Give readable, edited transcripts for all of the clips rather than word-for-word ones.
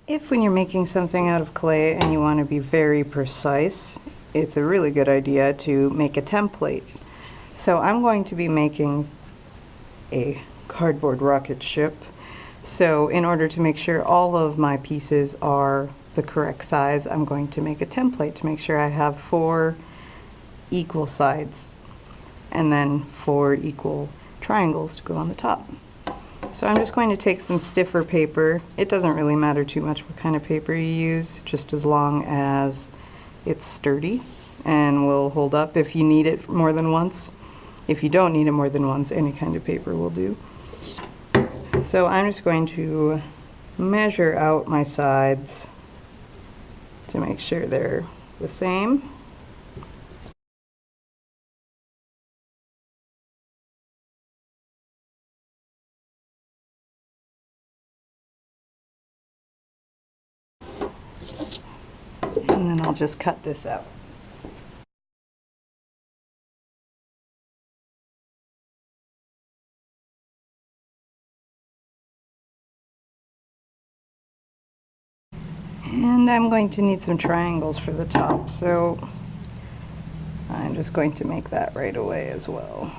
If when you're making something out of clay and you want to be very precise, it's a really good idea to make a template. So I'm going to be making a cardboard rocket ship. So in order to make sure all of my pieces are the correct size, I'm going to make a template to make sure I have 4 equal sides and then 4 equal triangles to go on the top. So I'm just going to take some stiffer paper. It doesn't really matter too much what kind of paper you use, just as long as it's sturdy and will hold up if you need it more than once. If you don't need it more than once, any kind of paper will do. So I'm just going to measure out my sides to make sure they're the same. And then I'll just cut this out. And I'm going to need some triangles for the top, so I'm just going to make that right away as well.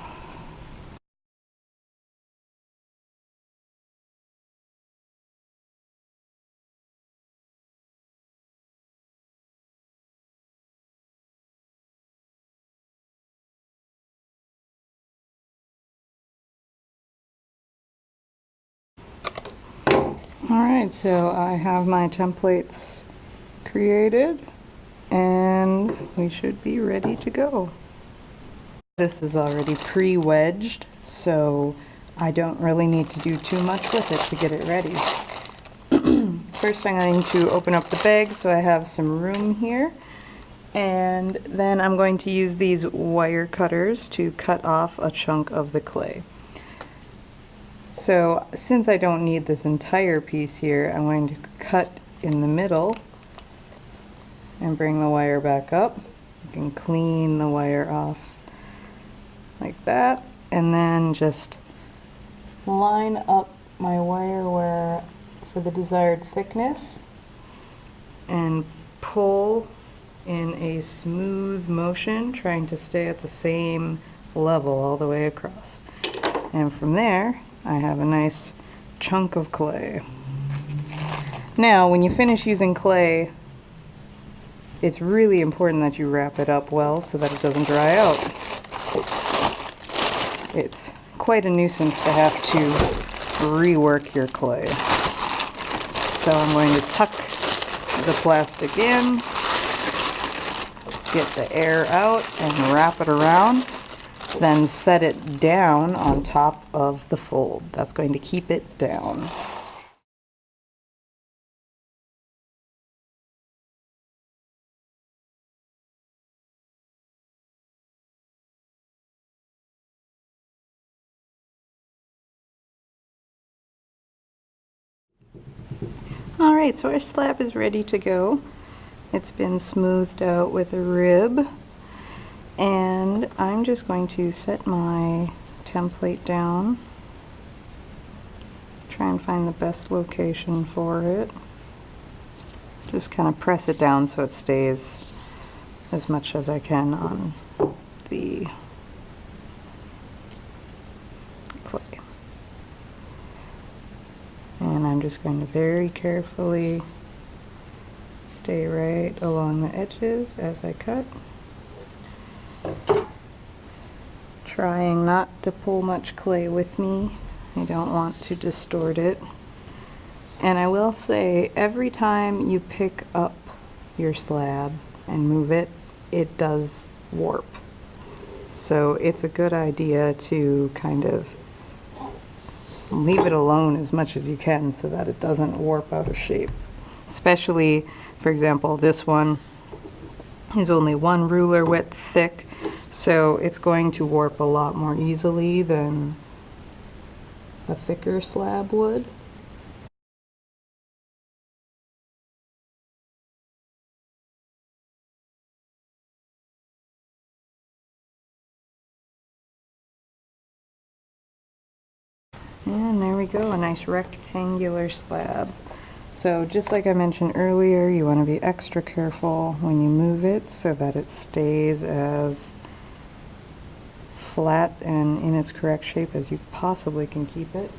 Alright, so I have my templates created and we should be ready to go. This is already pre-wedged, so I don't really need to do too much with it to get it ready. First I'm going to open up the bag so I have some room here, and then I'm going to use these wire cutters to cut off a chunk of the clay. So since I don't need this entire piece here, I'm going to cut in the middle and bring the wire back up. You can clean the wire off like that, and then just line up my wire for the desired thickness and pull in a smooth motion, trying to stay at the same level all the way across. And from there, I have a nice chunk of clay. Now, when you finish using clay, it's really important that you wrap it up well so that it doesn't dry out. It's quite a nuisance to have to rework your clay. So I'm going to tuck the plastic in, get the air out, and wrap it around. Then set it down on top of the fold. That's going to keep it down. Alright, so our slab is ready to go. It's been smoothed out with a rib. And I'm just going to set my template down. Try and find the best location for it. Just kind of press it down so it stays as much as I can on the clay. And I'm just going to very carefully stay right along the edges as I cut. Trying not to pull much clay with me. I don't want to distort it. And I will say, every time you pick up your slab and move it, it does warp. So it's a good idea to kind of leave it alone as much as you can so that it doesn't warp out of shape. Especially, for example, this one is only 1 ruler width thick, so it's going to warp a lot more easily than a thicker slab would. And there we go, a nice rectangular slab. So just like I mentioned earlier, you want to be extra careful when you move it so that it stays as flat and in its correct shape as you possibly can keep it.